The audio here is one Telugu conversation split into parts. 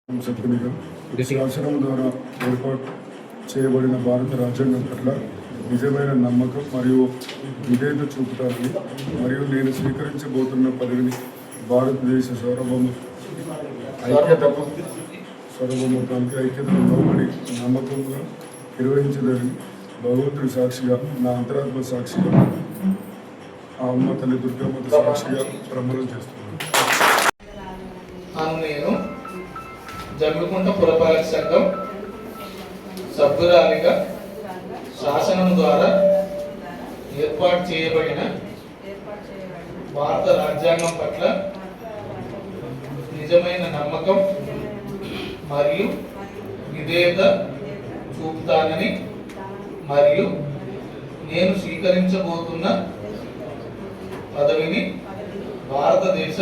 సభ్యునిగా శాసనం ద్వారా ఏర్పాటు చేయబడిన భారత రాజ్యాంగం పట్ల నిజమైన నమ్మకం మరియు విధేయత చూపుతానని మరియు నేను స్వీకరించబోతున్న పదవిని భారతదేశ సార్వభౌమత్వానికి ఐక్యతను లోబడి నమ్మకంగా నిర్వహించదని భగవంతుడి సాక్షిగా నా అంతరాత్మ సాక్షిగా ఆ అమ్మ తల్లి దుర్గామాత సాక్షిగా ప్రమాణం చేస్తున్నాను. నేను జమ్మికుంట పురపాలక సంఘం సభ్యురాలిగా శాసనం ద్వారా ఏర్పాటు చేయబడిన భారత రాజ్యాంగం పట్ల నిజమైన నమ్మకం మరియు విధేయత చూపుతానని మరియు నేను స్వీకరించబోతున్న పదవిని భారతదేశ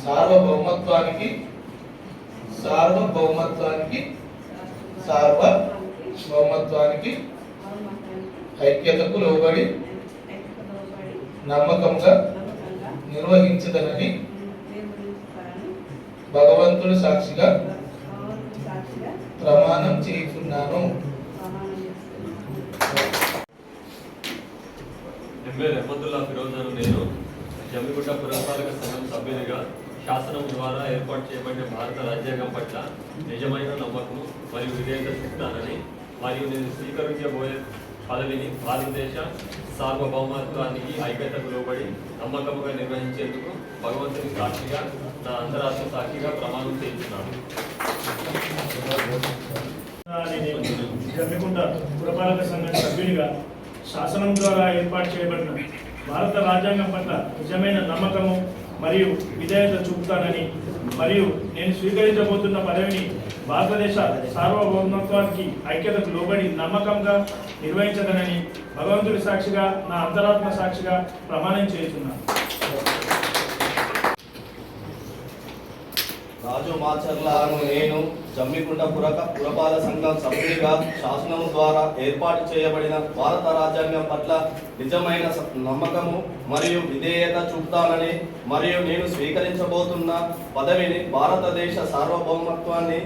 సార్వభౌమత్వానికి ఐక్యతకు లోబడి నమ్మకంగా నిర్వహించదనని భగవంతుడి సాక్షిగా ప్రమాణం చేస్తున్నాను. నేను జమ్మికుంట పురపాలక సంఘం సభ్యునిగా శాసనం ద్వారా ఏర్పాటు చేయబడిన భారత రాజ్యాంగం పట్ల నిజమైన నమ్మకం మరియు విధేయత చూపుతానని మరియు నేను స్వీకరించబోయే పదవిని భారతదేశ సార్వభౌమత్వానికి ఐక్యతకు లోబడి నమ్మకముగా నిర్వహించేందుకు భగవంతుని సాక్షిగా నా అంతరాత్మ సాక్షిగా ప్రమాణం చేస్తున్నాను. జమ్మికుంట పురపాలక సంఘం సభ్యునిగా శాసనం ద్వారా ఏర్పాటు చేయబడిన భారత రాజ్యాంగం పట్ల నిజమైన నమ్మకము మరియు విధేయత చూపుతానని మరియు నేను స్వీకరించబోతున్న పదవిని భారతదేశ సార్వభౌమత్వానికి ఐక్యతకు లోబడి నమ్మకంగా నిర్వహించదనని భగవంతుడి సాక్షిగా నా అంతరాత్మ సాక్షిగా ప్రమాణం చేస్తున్నాను. రాజు మాచర్లను నేను జమ్మికుంట పురపాలక సంఘం సభ్యుడిగా శాసనం ద్వారా ఏర్పాటు చేయబడిన భారత రాజ్యాంగం పట్ల నిజమైన నమ్మకము మరియు విధేయత చూపుతానని మరియు నేను స్వీకరించబోతున్న పదవిని భారతదేశ సార్వభౌమత్వానికి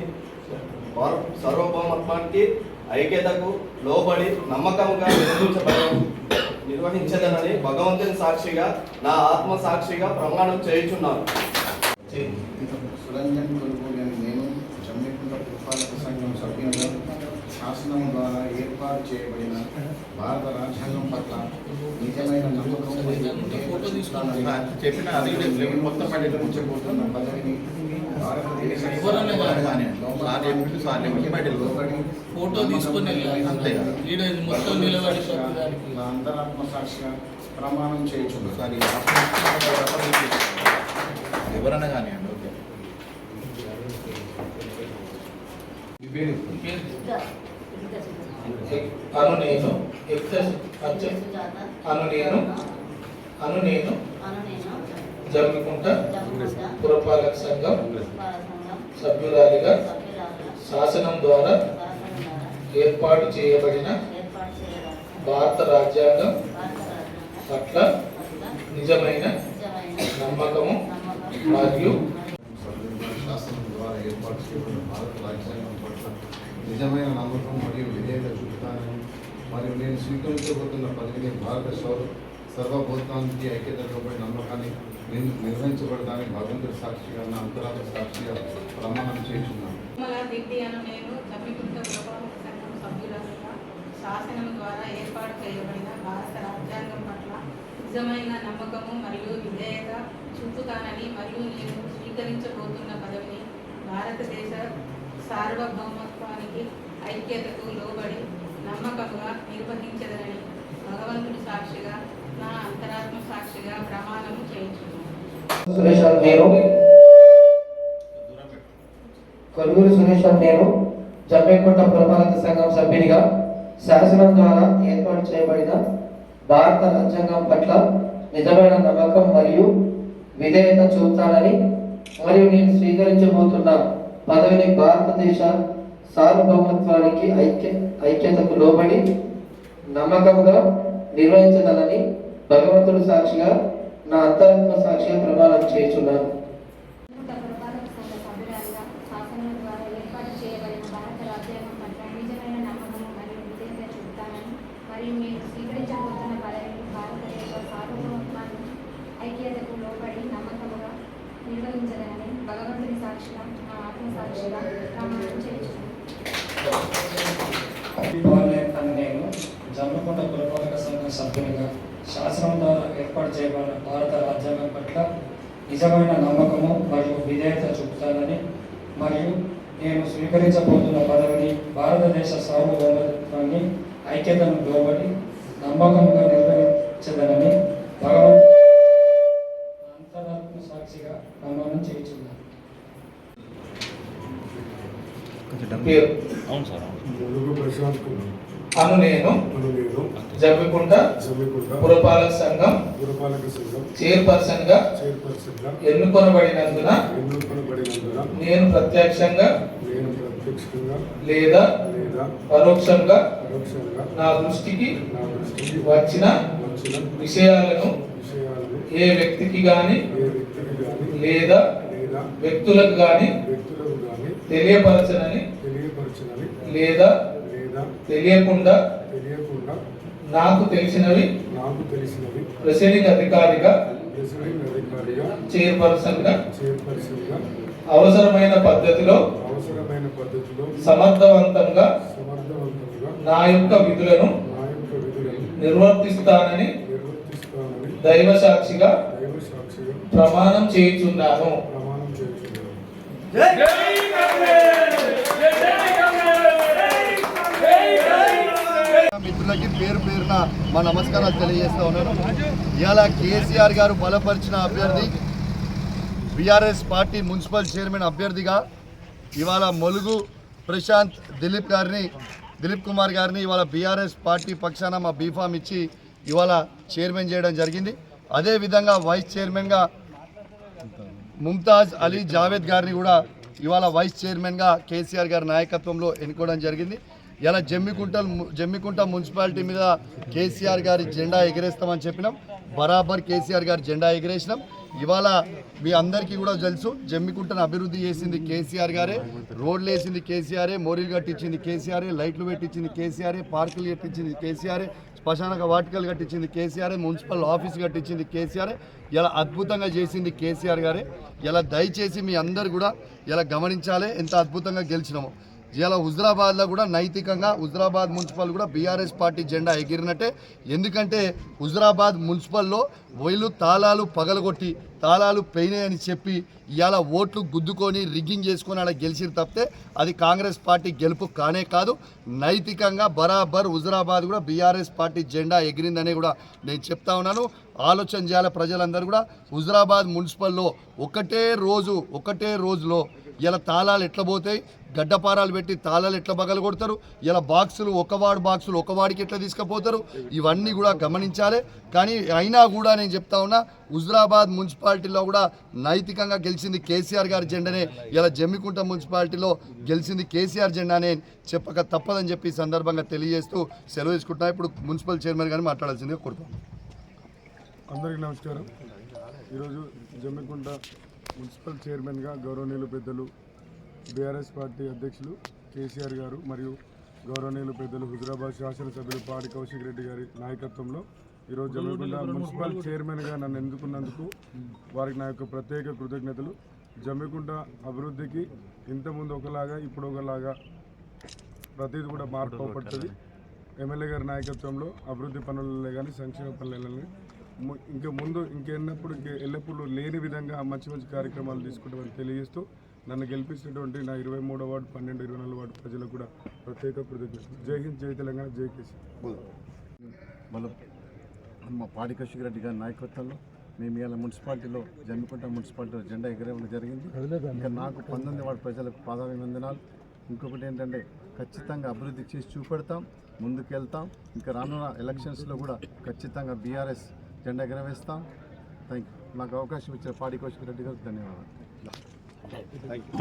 ఐక్యతకు లోబడి నమ్మకంగా నిర్వహించదనని భగవంతుని సాక్షిగా నా ఆత్మ సాక్షిగా ప్రమాణం చేయుచున్నాను. సురంజన్ కొనుగోలు నేను జమ్మికుంట పురపాలక సంఘం సభ్యునిగా శాసనం ద్వారా ఏర్పాటు చేయబడిన భారత రాజ్యాంగం పట్ల నిజమైన నమ్మకం మొత్తం ఉంచబోతున్న పదవిని భారతదేశ ఫోటో తీసుకుని నా అంతరాత్మ సాక్షిగా ప్రమాణం చేయించున్నాను. ఎవరన్నా కానివ్వండి. ఓకే, నేను జమ్మికుంట పురపాలక సంఘం సభ్యురాలిగా శాసనం ద్వారా ఏర్పాటు చేయబడిన భారత రాజ్యాంగం పట్ల నిజమైన నమ్మకము మరియు శాసనం ద్వారా ఏర్పాటు చేయబడిన భారత రాజ్యాంగం పట్ల నిజమైన నమ్మకం మరియు విధేయత చూపుతానని మరియు నేను స్వీకరించబోతున్న పదవిని భారత సార్వభౌమత్వానికి ఐక్యతతో నమ్మకాన్ని నిర్వహించబడటానికి భగవంతుడి సాక్షిగా నా అంతరాత్మ సాక్షిగా ప్రమాణం చేస్తున్నాను. నేను జమ్మికుంట పురపాలక సంఘం సభ్యురాలిగా శాసనం ద్వారా ఏర్పాటు చేయబడిన భారత రాజ్యాంగం పట్ల నిజమైన నమ్మకము మరియు విధేయత చూపుతానని మరియు నేను స్వీకరించబోతున్న పదవిని భారతదేశ సార్వభౌమత్వానికి ఐక్యతకు లోబడి నమ్మకంగా నిర్వహించదనని భగవంతుడి సాక్షిగా నా అంతరాత్మ సాక్షిగా ప్రమాణము చేయించున్నాను. కొలుగురు సురేష్ నేను జమ్మికుంట పురపాలక సంఘం సభ్యునిగా శాసనం ద్వారా ఏర్పాటు చేయబడిన భారత రాజ్యాంగం పట్ల నిజమైన నమ్మకం మరియు విధేయత చూపుతానని మరియు నేను స్వీకరించబోతున్న పదవిని భారతదేశ సార్వభౌమత్వానికి ఐక్యతకు లోబడి నమ్మకంగా నిర్వహించదనని భగవంతుడు సాక్షిగా నా అంతరాత్మ సాక్షిగా ప్రమాణం చేస్తున్నాను. పురపాలక సంఘ సభ్యురాలిగా శాసనం సాక్షిగా నా ఆత్మ సాక్షిగా ప్రమాణం చేయించున్నాను. నేను జమ్మికుంట పురపాలక సంఘం సభ్యునిగా శాసనం ద్వారా ఏర్పాటు చేయబడిన భారత రాజ్యాంగం పట్ల నిజమైన నమ్మకము మరియు విధేయత చూపుతానని మరియు నేను స్వీకరించబోతున్న పదవిని భారతదేశ సార్వభౌమత్వాన్ని ఐక్యతను లోబడి నమ్మకంగా నిర్వహించదనని భగవంతుడు అంతరాత్మ సాక్షిగా ప్రమాణం చేయించున్నాను. పేరు ములుగు ప్రశాంత్ కుమార్ అను నేను నేను జమ్మికుంట పురపాలక సంఘం చైర్పర్సన్ గా ఎన్నుకొనబడినందున నేను ప్రత్యక్షంగా లేదా పరోక్షంగా నా దృష్టికి వచ్చిన విషయాలను ఏ వ్యక్తికి గాని లేదా వ్యక్తులకు గాని తెలియపరచనని లేదా తెలియకుండా నాకు తెలిసినవి ప్రెసిడింగ్ అధికారిగా చైర్పర్సన్ గా అవసరమైన పద్ధతిలో సమర్థవంతంగా నా యొక్క విధులను నిర్వర్తిస్తానని దైవ సాక్షిగా ప్రమాణం చేయుచున్నాను. మిత్రులకి పేరు పేరున మా నమస్కారాలు తెలియజేస్తా ఉన్నాను. ఇవాళ కేసీఆర్ గారు బలపరిచిన అభ్యర్థి బీఆర్ఎస్ పార్టీ మున్సిపల్ చైర్మన్ అభ్యర్థిగా ఇవాళ ములుగు ప్రశాంత్ దిలీప్ కుమార్ గారిని ఇవాళ బీఆర్ఎస్ పార్టీ పక్షాన మా బీఫామ్ ఇచ్చి ఇవాళ చైర్మన్ చేయడం జరిగింది. అదేవిధంగా వైస్ చైర్మన్గా ముంతాజ్ అలీ జావేద్ గారిని కూడా ఇవాళ వైస్ చైర్మన్గా కేసీఆర్ గారి నాయకత్వంలో ఎన్నుకోవడం జరిగింది. ఇలా జమ్మికుంట మున్సిపాలిటీ మీద కేసీఆర్ గారి జెండా ఎగరేస్తామని చెప్పినాం. బరాబర్ కేసీఆర్ గారి జెండా ఎగరేసినాం. ఇవాళ మీ అందరికీ కూడా తెలుసు, జమ్మికుంటను అభివృద్ధి చేసింది కేసీఆర్ గారే, రోడ్లు వేసింది కేసీఆరే, మోరీలు కట్టించింది కేసీఆరే, లైట్లు పెట్టించింది కేసీఆరే, పార్కులు కట్టించింది కేసీఆరే, శ్మశాన వాటికలు కట్టించింది కేసీఆరే, మున్సిపల్ ఆఫీస్ కట్టించింది కేసీఆరే. ఇలా అద్భుతంగా చేసింది కేసీఆర్ గారే. ఇలా దయచేసి మీ అందరు కూడా ఇలా గమనించాలి ఎంత అద్భుతంగా గెలిచినామో. ఇలా హుజరాబాద్లో కూడా నైతికంగా హుజరాబాద్ మున్సిపల్ కూడా బీఆర్ఎస్ పార్టీ జెండా ఎగిరినట్టే. ఎందుకంటే హుజరాబాద్ మున్సిపల్లో వీళ్ళు తాళాలు పగలగొట్టి తాళాలు పోయినాయని చెప్పి ఇవాళ ఓట్లు గుద్దుకొని రిగ్గింగ్ చేసుకొని అలా గెలిచిరు తప్పితే అది కాంగ్రెస్ పార్టీ గెలుపు కానే కాదు. నైతికంగా బరాబర్ హుజరాబాద్ కూడా బీఆర్ఎస్ పార్టీ జెండా ఎగిరిందని కూడా నేను చెప్తా ఉన్నాను. ఆలోచన చేయాలి ప్రజలందరూ కూడా. హుజరాబాద్ మున్సిపల్లో ఒకటే రోజులో ఇలా తాళాలు ఎట్లా పోతాయి, గడ్డపారాలు పెట్టి తాళాలు ఎట్లా బగలు కొడతారు, ఇలా బాక్సులు ఒక వాడికి ఎట్లా తీసుకుపోతారు, ఇవన్నీ కూడా గమనించాలి. కానీ అయినా కూడా నేను చెప్తా ఉన్నా, హుజరాబాద్ మున్సిపాలిటీలో కూడా నైతికంగా గెలిచింది కేసీఆర్ గారి జెండానే. ఇలా జమ్మికుంట మున్సిపాలిటీలో గెలిచింది కేసీఆర్ జెండానే చెప్పక తప్పదని చెప్పి సందర్భంగా తెలియజేస్తూ సెలవు తీసుకుంటున్నా. ఇప్పుడు మున్సిపల్ చైర్మన్ గారిని మాట్లాడాల్సిందిగా కోరుతాను. అందరికీ నమస్కారం. ఈరోజు జమ్మికుంట మున్సిపల్ చైర్మన్గా గౌరవనీయులు పెద్దలు బీఆర్ఎస్ పార్టీ అధ్యక్షులు కేసీఆర్ గారు మరియు గౌరవనీయులు పెద్దలు హుజరాబాద్ శాసనసభ్యులు పాడి కౌశిక్ రెడ్డి గారి నాయకత్వంలో ఈరోజు జమ్మికుంట మున్సిపల్ చైర్మన్గా నన్ను ఎన్నుకున్నందుకు వారికి నా యొక్క ప్రత్యేక కృతజ్ఞతలు. జమ్మికుంట అభివృద్ధికి ఇంతకుముందు ఒకలాగా ఇప్పుడు ఒకలాగా ప్రతిదీ కూడా మార్పు పడుతుంది. ఎమ్మెల్యే గారి నాయకత్వంలో అభివృద్ధి పనులలో కానీ సంక్షేమ పనులలో ఎల్లప్పుడూ లేని విధంగా మంచి కార్యక్రమాలు తీసుకుంటామని తెలియజేస్తూ నన్ను గెలిపించినటువంటి నా 23వ వార్డు 12, 24 వార్డు ప్రజలకు కూడా ప్రత్యేక కృతజ్ఞతలు. జై హింద్, జై తెలంగాణ, జై కేసీఆర్. మా పాడి కౌశిక్ రెడ్డి గారి నాయకత్వంలో మేము ఇవాళ మున్సిపాలిటీలో జమ్మికుంట మున్సిపాలిటీలో జెండా ఎగరేయడం జరిగింది. ఇంకా నాకు 19 వార్డు ప్రజలకు పాదాభివందనాలు. ఇంకొకటి ఏంటంటే ఖచ్చితంగా అభివృద్ధి చేసి చూపెడతాం, ముందుకెళ్తాం. ఇంకా రానున్న ఎలక్షన్స్లో కూడా ఖచ్చితంగా బీఆర్ఎస్ జెండా ఎగరవేస్తాం. Thank you. నాకు అవకాశం ఇచ్చిన పాడి కౌశిక్ రెడ్డి గారికి ధన్యవాదాలు.